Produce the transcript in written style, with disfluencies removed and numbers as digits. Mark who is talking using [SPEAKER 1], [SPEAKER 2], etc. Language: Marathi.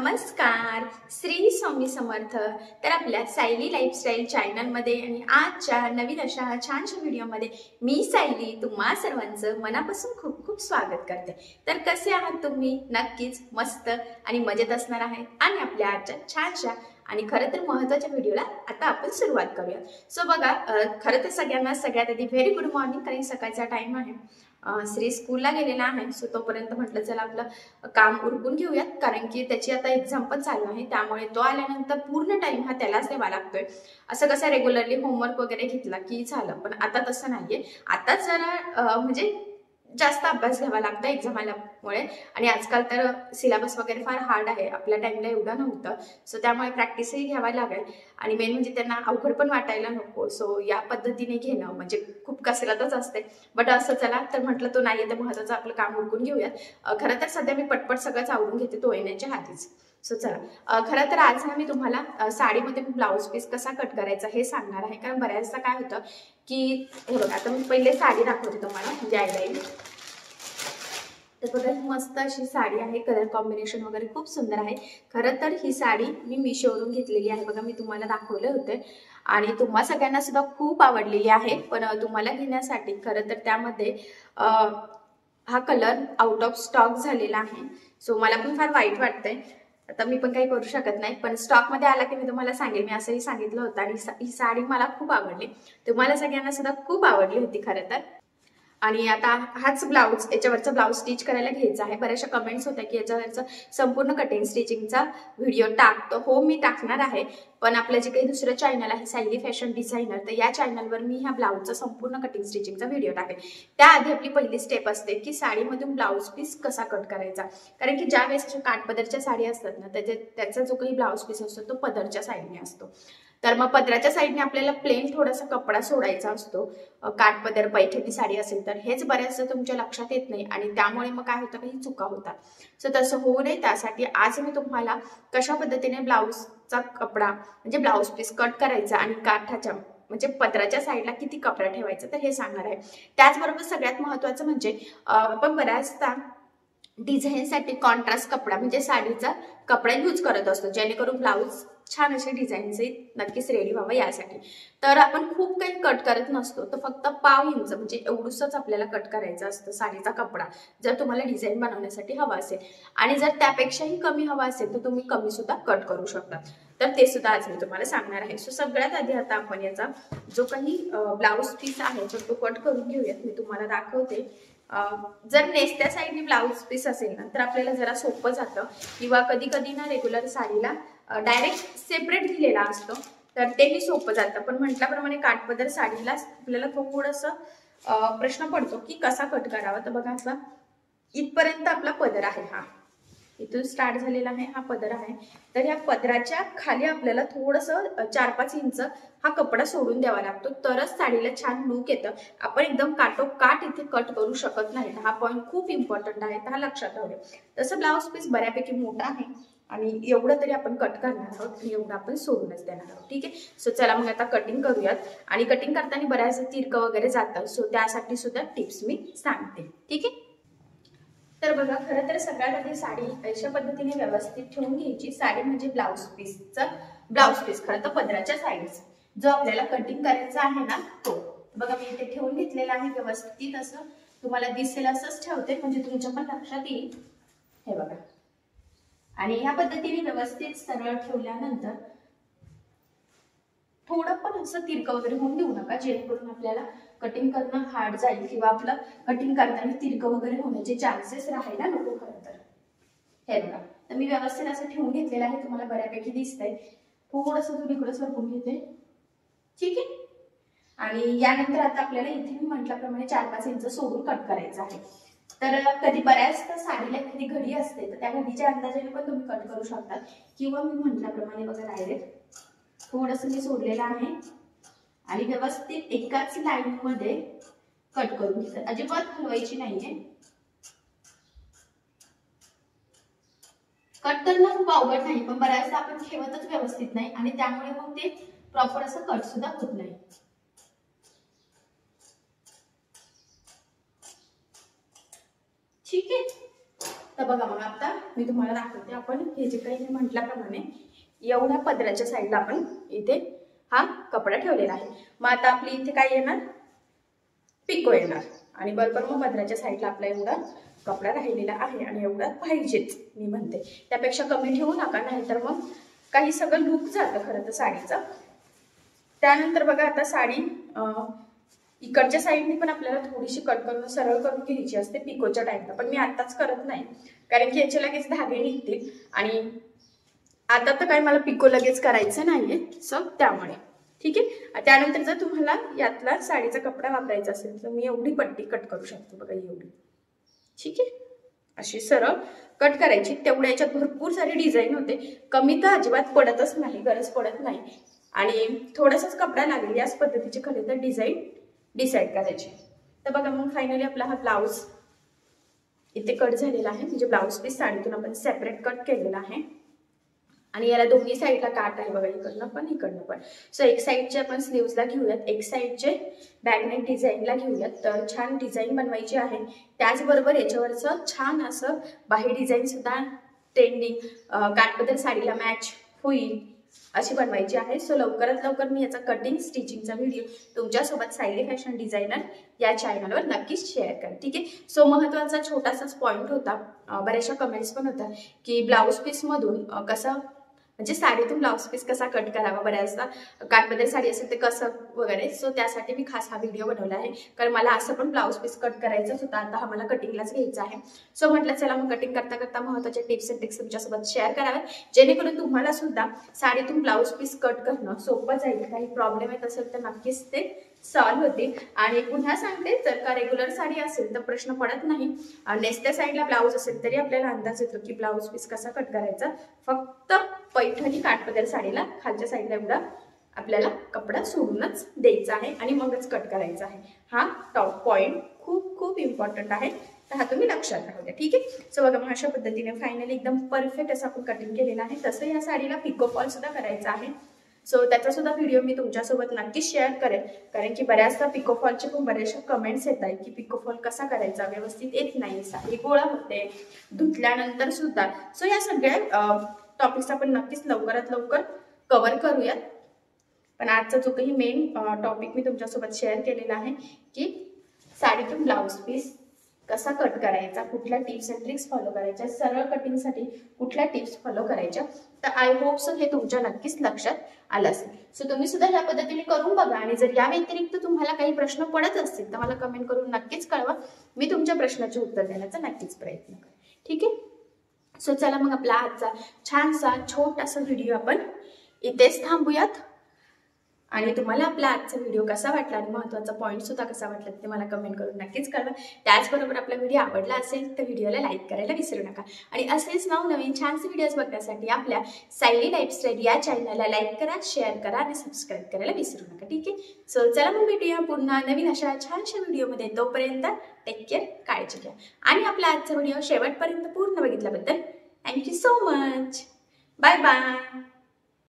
[SPEAKER 1] नमस्कार, श्री स्वामी समर्थ। तर आपल्या सायली लाईफस्टाईल चॅनलमध्ये आणि आजच्या नवीन अशा छानशा व्हिडिओमध्ये मी सायली तुम्हा सर्वांचं मनापासून खूप खूप स्वागत करते। तर कसे आहात तुम्ही? नक्कीच मस्त आणि मजेत असणार आहे। आणि आपल्या आजच्या छानशा आणि खरं तर महत्त्वाच्या व्हिडिओला आता आपण सुरुवात करूया। सो बघा, खरं तर सगळ्यांना सगळ्यात आधी व्हेरी गुड मॉर्निंग, कारण सकाळचा टाइम आहे। श्री स्कूलला गेलेला आहे, सो तोपर्यंत म्हटलं चला आपलं काम उरकून घेऊयात, कारण की त्याची आता एक्झाम पण चालू आहे। त्यामुळे तो आल्यानंतर पूर्ण टाइम हा त्यालाच द्यावा लागतोय। असं कसं रेग्युलरली होमवर्क वगैरे घेतला की झालं, पण आता तसं नाहीये। आता जरा म्हणजे जास्त अभ्यास घ्यावा लागतो एक्झाम आल्यामुळे। आणि आजकाल तर सिलेबस वगैरे फार हार्ड आहे, आपल्या टाइमला एवढं नव्हतं। सो त्यामुळे प्रॅक्टिसही घ्यावी लागेल आणि मेन म्हणजे त्यांना अवघड पण वाटायला नको। सो या पद्धतीने घेणं म्हणजे खूप कसरतच असते। बट असं चला तर म्हटलं तो नाहीये तर महत्त्वाचं आपलं काम उरकून घेऊयात। खरं तर सध्या मी पटपट सगळंच आवरून घेते तो येण्याच्या आधीच। सो चला, खरं तर आज ना मी तुम्हाला साडीमध्ये ब्लाउज पीस कसा कट करायचा हे सांगणार आहे। कारण बऱ्याचदा काय होतं की हे बघा, आता मी पहिले साडी दाखवते तुम्हाला म्हणजे आयडिया येईल। तर बघा, ही मस्त अशी साडी आहे, कलर कॉम्बिनेशन वगैरे खूप सुंदर आहे। खरं तर ही साडी मी मीशोवरून घेतलेली आहे, बघा मी तुम्हाला दाखवले होते आणि तुम्हा सगळ्यांना सुद्धा खूप आवडलेली आहे। पण तुम्हाला घेण्यासाठी खरं तर त्यामध्ये हा कलर आउट ऑफ स्टॉक झालेला आहे। सो मला पण फार वाईट वाटतंय, आता मी पण काही करू शकत नाही। पण स्टॉक मध्ये आला की मी तुम्हाला सांगेल, मी असंही सांगितलं होतं। आणि ही साडी मला खूप आवडली, तुम्हाला सगळ्यांना सुद्धा खूप आवडली होती खरं तर। आणि आता हाच ब्लाउज, याच्यावरचा ब्लाउज स्टिच करायला घ्यायचा आहे। बऱ्याचशा कमेंट्स होत्या की याच्यावरचा संपूर्ण कटिंग स्टिचिंगचा व्हिडिओ टाकतो। हो, मी टाकणार आहे, पण आपलं जे काही दुसरं चॅनल आहे सायली फॅशन डिझायनर, तर या चॅनलवर मी ह्या ब्लाउजचा संपूर्ण कटिंग स्टिचिंगचा व्हिडिओ टाकेल। त्याआधी आपली पहिली स्टेप असते की साडीमधून ब्लाउज पीस कसा कट करायचा। कारण की ज्या वेळेस अशा काठपदरच्या साडी असतात ना, त्याचा जो काही ब्लाउज पीस असतो तो पदरच्या साईडने असतो। तर मग पदराच्या साईडने आपल्याला प्लेन थोडासा कपडा सोडायचा असतो, काठपदर पैठणी साडी असेल तर। हेच बऱ्याचदा तुमच्या लक्षात येत नाही आणि त्यामुळे मग काय होतं, काही चुका होतात। सो तसं होऊ नये त्यासाठी आज मी तुम्हाला कशा पद्धतीने ब्लाउजचा कपडा म्हणजे ब्लाउज पीस कट करायचा आणि काठाच्या म्हणजे पदराच्या साईडला किती कपडा ठेवायचा तर हे सांगणार आहे। त्याचबरोबर सगळ्यात महत्त्वाचं म्हणजे आपण बऱ्याचदा डिझाईनसाठी कॉन्ट्रास्ट कपडा म्हणजे साडीचा कपडा यूज करत असतो, जेणेकरून ब्लाउज छान असे डिझाईनचे नक्कीच रेडी व्हावं यासाठी। तर आपण खूप काही कट करत नसतो, तर फक्त पाव इंच म्हणजे एवढंच आपल्याला कट करायचं असतं साडीचा कपडा, जर तुम्हाला डिझाईन बनवण्यासाठी हवा असेल। आणि जर त्यापेक्षाही कमी हवा असेल तर तुम्ही कमी सुद्धा कट करू शकता, तर ते सुद्धा आज मी तुम्हाला सांगणार आहे। सो सगळ्यात आधी आता आपण याचा जो काही ब्लाउज पीस आहे तर तो कट करून घेऊयात, मी तुम्हाला दाखवते। जर नेसत्या साईडने ब्लाउज पीस असेल ना तर आपल्याला जरा सोपं जातं, किंवा कधी कधी ना रेग्युलर साडीला डायरेक्ट सेपरेट दिलेला असतो तर तेही सोपं जातं। पण म्हटल्याप्रमाणे काठपदर साडीला आपल्याला थोडंसं प्रश्न पडतो की कसा कट करावा। तर बघा, असा इथपर्यंत आपला पदर आहे, हा इथून स्टार्ट झालेला आहे, हा पदर आहे। तर या पदराच्या खाली आपल्याला थोडंसं 4-5 इंच हा कपडा सोडून द्यावा लागतो, तरच साडीला छान लुक येतं। आपण एकदम काठोकाठ इथे कट करू शकत नाही, हा पॉईंट खूप इम्पॉर्टंट आहे, तर हा लक्षात राहू द्या। तसं ब्लाउज पीस बऱ्यापैकी मोठा आहे आणि एवढं तरी आपण कट करणार आहोत आणि एवढं आपण सोडूनच देणार आहोत, ठीक आहे। सो चला मग आता कटिंग करूयात। आणि कटिंग करताना बऱ्याच तिरकं वगैरे जातं, सो त्यासाठी सुद्धा टिप्स मी सांगते, ठीक आहे। तर बघा, खरं तर सगळ्यात आधी साडी अशा पद्धतीने व्यवस्थित ठेवून घ्यायची। साडी म्हणजे ब्लाउज पीस खरं तर पदराच्या साईडचा जो आपल्याला कटिंग करायचा आहे ना तो। बघा मी इथे ठेवून घेतलेला आहे व्यवस्थित, असं तुम्हाला दिसेल असंच ठेवते म्हणजे तुमच्या पण लक्षात येईल, हे बघा। आणि या पद्धतीने व्यवस्थित सरळ ठेवल्यानंतर थोडं पण असं तिरकं वगैरे होऊन देऊ नका, जेणेकरून आपल्याला कटिंग करणं हार्ड जाईल किंवा आपलं कटिंग करताना तिरकं वगैरे होण्याचे चान्सेस राहायला नको खरं तर। हे बघा, तर मी व्यवस्थित असं ठेवून घेतलेलं आहे, तुम्हाला बऱ्यापैकी दिसतंय। थोडंसं तुम्ही इकडं सरकून घेते, ठीक आहे। आणि यानंतर आता आपल्याला इथे मी म्हटल्याप्रमाणे 4-5 इंच सोडून कट करायचं आहे। तर कधी बऱ्याचदा साडीला एखादी घडी असते तर त्या घडीच्या अंदाजाने पण तुम्ही कट करू शकता, किंवा मी म्हटल्याप्रमाणे बघा डायरेक्ट थोडंसं मी सोडलेलं आहे आणि व्यवस्थित एकाच लाईन मध्ये कट करून घेतात, अजिबात हलवायची नाहीये। कट करणं खूप अवघड नाही, पण बऱ्याचदा आपण ठेवतच व्यवस्थित नाही आणि त्यामुळे मग ते प्रॉपर असं कट सुद्धा होत नाही, ठीक आहे। तर बघा मग आता मी तुम्हाला दाखवते. आपण हे जे काही मी म्हटल्याप्रमाणे एवढ्या पदराच्या साईडला आपण इथे हा कपडा ठेवलेला आहे. मग आता आपली इथे काय येणार, पिको येणार आणि बरोबर मग पदराच्या साईडला आपला एवढा कपडा राहिलेला आहे आणि एवढा पाहिजेच मी म्हणते. त्यापेक्षा कमी ठेवू नका, नाहीतर मग काही सगळं लुक जातं खरं तर साडीचं. त्यानंतर बघा आता साडी इकडच्या साईडने पण आपल्याला थोडीशी कट करून सरळ करून घ्यायची असते पिकोच्या टाईमला, पण मी आताच करत नाही कारण की याचे लगेच धागे निघतील आणि आता तर काय मला पिको लगेच करायचं नाहीये. सो त्यामुळे ठीक आहे. त्यानंतर जर तुम्हाला यातला साडीचा कपडा वापरायचा असेल तर मी एवढी पट्टी कट करू शकते बघा, एवढी. ठीक आहे, अशी सरळ कट करायची. तेवढ्या याच्यात भरपूर सारी डिझाईन होते, कमी तर अजिबात पडतच नाही, गरज पडत नाही. आणि थोडासाच कपडा लागेल याच पद्धतीचे खरे तर डिझाईन डिसाईड करायची. तर बघा मग फायनली आपला हा ब्लाऊज इथे कट झालेला आहे, म्हणजे ब्लाऊज पीस साडीतून आपण सेपरेट कट केलेला आहे. आणि याला दोन्ही साईडला काट आहे बघा, इकडनं पण इकडनं पण. सो एक साईडचे आपण स्लीव्सला घेऊयात, एक साईडचे बॅकनेक डिझाईनला घेऊयात. तर छान डिझाईन बनवायची आहे. त्याचबरोबर याच्यावरचं छान असं बाही डिझाईन सुद्धा ट्रेंडिंग काठपदर साडीला मॅच होईल अशी बनवायची आहे. सो लवकरात लवकर मी याचा कटिंग स्टिचिंगचा व्हिडिओ तुमच्यासोबत सायली फॅशन डिझायनर या चॅनलवर नक्कीच शेअर करा. ठीक आहे. सो महत्त्वाचा छोटासाच पॉईंट होता, बऱ्याचशा कमेंट्स पण होता की ब्लाऊज पीसमधून कसं म्हणजे साडीतून ब्लाऊज पीस कसा कट करावा, बऱ्याचदा काठपदर साडी असेल ते कसं वगैरे. सो त्यासाठी मी खास हा व्हिडिओ बनवला आहे, कारण मला असं पण ब्लाऊज पीस कट करायचाच होता. आता हा मला कटिंगलाच घ्यायचा आहे. सो म्हटलं चला मग कटिंग करता करता महत्त्वाच्या टिप्स अँड ट्रिक्स तुमच्यासोबत शेअर कराव्यात, जेणेकरून तुम्हाला सुद्धा साडीतून ब्लाऊज पीस कट करणं सोपं जाईल. काही प्रॉब्लेम येत असेल तर नक्कीच ते सॉल्व्ह होतील. आणि पुन्हा सांगते, जर का रेग्युलर साडी असेल तर प्रश्न पडत नाही, नेसत्या साईडला ब्लाऊज असेल तरी आपल्याला अंदाज येतो की ब्लाऊज पीस कसा कट करायचा. फक्त पैठणी काठपदर साडीला खालच्या साईडला एवढा आपल्याला कपडा सोडूनच द्यायचा आहे आणि मगच कट करायचा आहे. हा टॉप पॉइंट खूप खूप इम्पॉर्टंट आहे, तर हा तुम्ही लक्षात राहू द्या. ठीक आहे. सो बघा मग अशा पद्धतीने फायनली एकदम परफेक्ट असं आपण कटिंग केलेलं आहे. तसं या साडीला पिको फॉल सुद्धा करायचा आहे. सो त्याचा सुद्धा व्हिडिओ मी तुमच्यासोबत नक्कीच शेअर करेन, कारण की बऱ्याचदा पिको फॉलचे पण बऱ्याचशा कमेंट्स येत आहेत की पिको फॉल कसा करायचा, व्यवस्थित येत नाही, साडी गोळा होते धुतल्यानंतर सुद्धा. सो या सगळ्या टॉपिक्स आपण नक्कीच लवकरात लवकर कव्हर करूयात. पण आजचा जो काही मेन टॉपिक मी तुमच्यासोबत शेअर केलेला आहे की साडीतून ब्लाऊज पीस कसा कट करायचा, कुठल्या टिप्स अँड ट्रिक्स फॉलो करायच्या, सरळ कटिंगसाठी कुठल्या टिप्स फॉलो करायच्या. तर आय होप सो हे तुमच्या नक्कीच लक्षात आलं असेल. सो तुम्ही सुद्धा या पद्धतीने करून बघा आणि जर या व्यतिरिक्त तुम्हाला काही प्रश्न पडत असतील तर मला कमेंट करून नक्कीच कळवा. मी तुमच्या प्रश्नाचे उत्तर देण्याचा नक्कीच प्रयत्न करेन. ठीक आहे. सो चला मग आपला आजचा छानसा छोटासा व्हिडिओ आपण इथेच थांबूयात. आणि तुम्हाला आपला आजचा व्हिडिओ कसा वाटला आणि महत्त्वाचा पॉईंट सुद्धा कसा वाटला ते मला कमेंट करून नक्कीच कळवा. त्याचबरोबर आपला व्हिडिओ आवडला असेल तर व्हिडिओला लाईक करायला विसरू नका. आणि असेच नवनवीन छानसे व्हिडिओज बघण्यासाठी आपल्या सायली लाईफस्टाईल या चॅनलला लाईक करा, शेअर करा आणि सबस्क्राईब करायला विसरू नका. ठीक आहे. सो चला मग भेटूया पुन्हा नवीन अशा छानशा व्हिडिओमध्ये. तोपर्यंत टेक केअर, काळजी घ्या. आणि आपला आजचा व्हिडिओ शेवटपर्यंत पूर्ण बघितल्याबद्दल thank you so much. Bye bye.